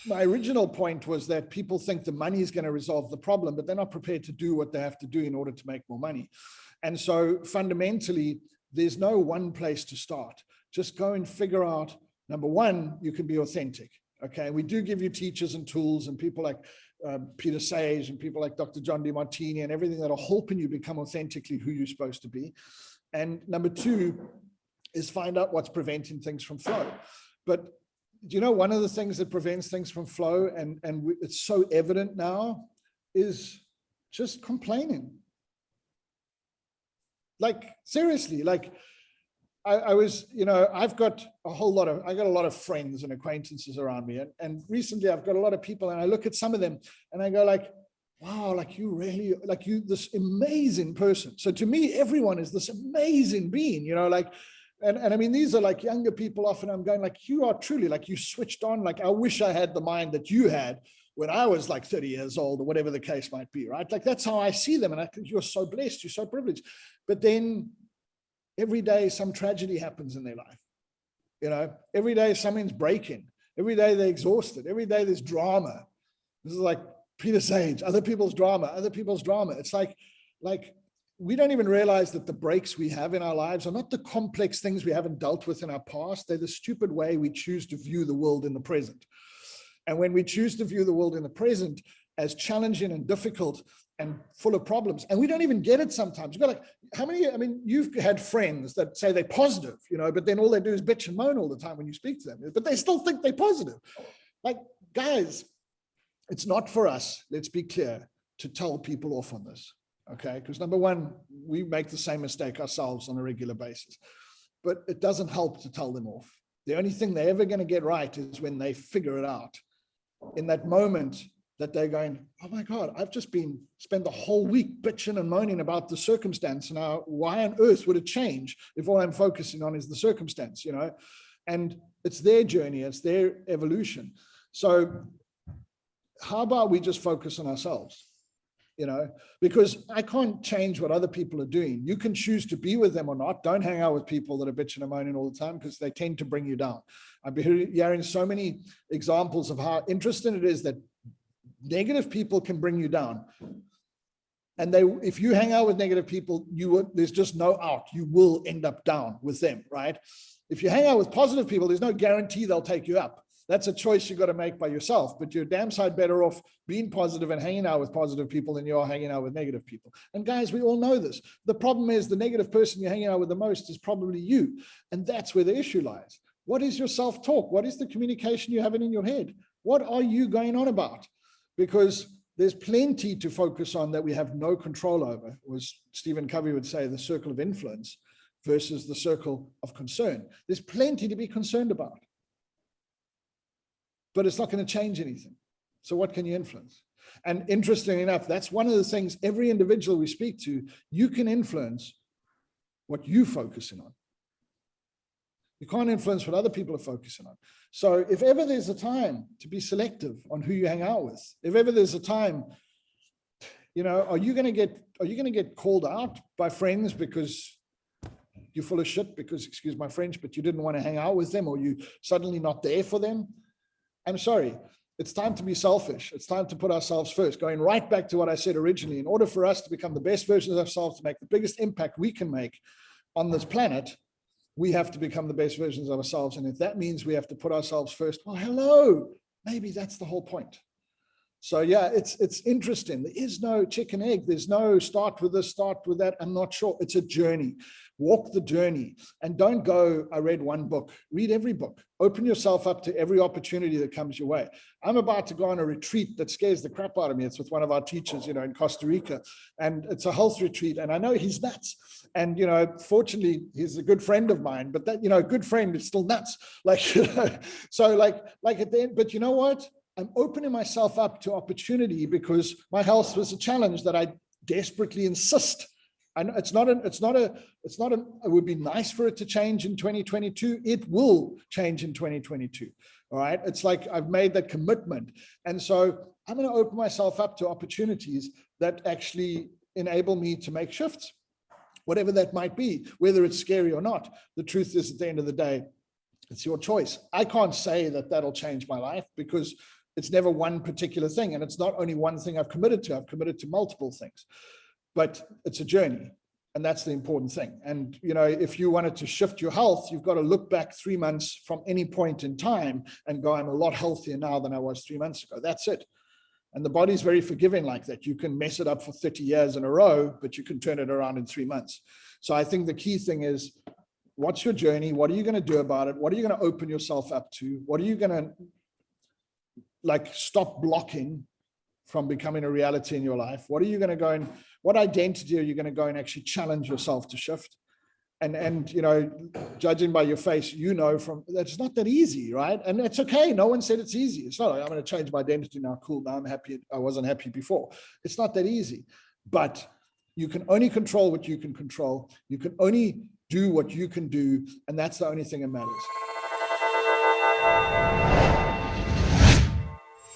my original point was that people think the money is going to resolve the problem, but they're not prepared to do what they have to do in order to make more money. And so fundamentally, there's no one place to start. Just go and figure out, number one, you can be authentic. Okay, we do give you teachers and tools and people like Peter Sage and people like Dr. John DeMartini and everything that'll help you become authentically who you're supposed to be. And number two is find out what's preventing things from flow. But do you know one of the things that prevents things from flow, and it's so evident now, is just complaining. Like, seriously, like I was, you know, I got a lot of friends and acquaintances around me. And recently I've got a lot of people and I look at some of them and I go like, wow, like you really, like you, this amazing person. So to me, everyone is this amazing being, you know, like, and I mean, these are like younger people often. I'm going like, you are truly like you switched on. Like, I wish I had the mind that you had when I was like 30 years old or whatever the case might be, right? Like, that's how I see them. And I think you're so blessed, you're so privileged. But then every day some tragedy happens in their life. You know, every day something's breaking. Every day they're exhausted. Every day there's drama. This is like Peter Sage, other people's drama. It's like we don't even realize that the breaks we have in our lives are not the complex things we haven't dealt with in our past. They're the stupid way we choose to view the world in the present. And when we choose to view the world in the present as challenging and difficult and full of problems, and we don't even get it sometimes. You've got like, how many, I mean, you've had friends that say they're positive, you know, but then all they do is bitch and moan all the time when you speak to them, but they still think they're positive. Like, guys, it's not for us, let's be clear, to tell people off on this. Okay, because number one, we make the same mistake ourselves on a regular basis, but it doesn't help to tell them off. The only thing they're ever going to get right is when they figure it out. In that moment that they're going, oh my God, I've just spent the whole week bitching and moaning about the circumstance. Now, why on earth would it change if all I'm focusing on is the circumstance, you know? And it's their journey, it's their evolution. So how about we just focus on ourselves? You know, because I can't change what other people are doing. You can choose to be with them or not. Don't hang out with people that are bitching and moaning all the time because they tend to bring you down. I've been hearing so many examples of how interesting it is that negative people can bring you down. And if you hang out with negative people, there's just no out. You will end up down with them, right? If you hang out with positive people, there's no guarantee they'll take you up. That's a choice you've got to make by yourself, but you're damn side better off being positive and hanging out with positive people than you are hanging out with negative people. And guys, we all know this. The problem is the negative person you're hanging out with the most is probably you. And that's where the issue lies. What is your self-talk? What is the communication you're having in your head? What are you going on about? Because there's plenty to focus on that we have no control over. As Stephen Covey would say, the circle of influence versus the circle of concern. There's plenty to be concerned about. But it's not going to change anything. So what can you influence? And interestingly enough, that's one of the things every individual we speak to, you can influence what you're focusing on. You can't influence what other people are focusing on. So if ever there's a time to be selective on who you hang out with, if ever there's a time, you know, are you going to get called out by friends because you're full of shit, because, excuse my French, but you didn't want to hang out with them, or you suddenly not there for them? I'm sorry, it's time to be selfish. It's time to put ourselves first. Going right back to what I said originally, in order for us to become the best versions of ourselves, to make the biggest impact we can make on this planet, we have to become the best versions of ourselves. And if that means we have to put ourselves first, well, hello, maybe that's the whole point. So yeah, it's interesting. There is no chicken egg. There's no start with this, start with that. I'm not sure. It's a journey. Walk the journey and don't go, I read one book. Read every book. Open yourself up to every opportunity that comes your way. I'm about to go on a retreat that scares the crap out of me. It's with one of our teachers, you know, in Costa Rica, and it's a health retreat. And I know he's nuts. And, you know, fortunately, he's a good friend of mine, but that, you know, a good friend is still nuts. Like, you know, so like at the end, but you know what? I'm opening myself up to opportunity because my health was a challenge that I desperately insist. And it would be nice for it to change in 2022. It will change in 2022. All right. It's like I've made that commitment. And so I'm going to open myself up to opportunities that actually enable me to make shifts, whatever that might be, whether it's scary or not. The truth is, at the end of the day, it's your choice. I can't say that that'll change my life because It's never one particular thing. And it's not only one thing I've committed to multiple things, but it's a journey. And that's the important thing. And, if you wanted to shift your health, you've got to look back 3 months from any point in time and go, I'm a lot healthier now than I was 3 months ago. That's it. And the body's very forgiving like that. You can mess it up for 30 years in a row, but you can turn it around in 3 months. So I think the key thing is, what's your journey? What are you going to do about it? What are you going to open yourself up to? What are you going to stop blocking from becoming a reality in your life? What are you going to go and what identity are you going to go and actually challenge yourself to shift? And judging by your face, from that's not that easy, right? And it's okay. No one said it's easy. It's not like I'm going to change my identity now. Cool. Now I'm happy. I wasn't happy before. It's not that easy. But you can only control what you can control. You can only do what you can do. And that's the only thing that matters.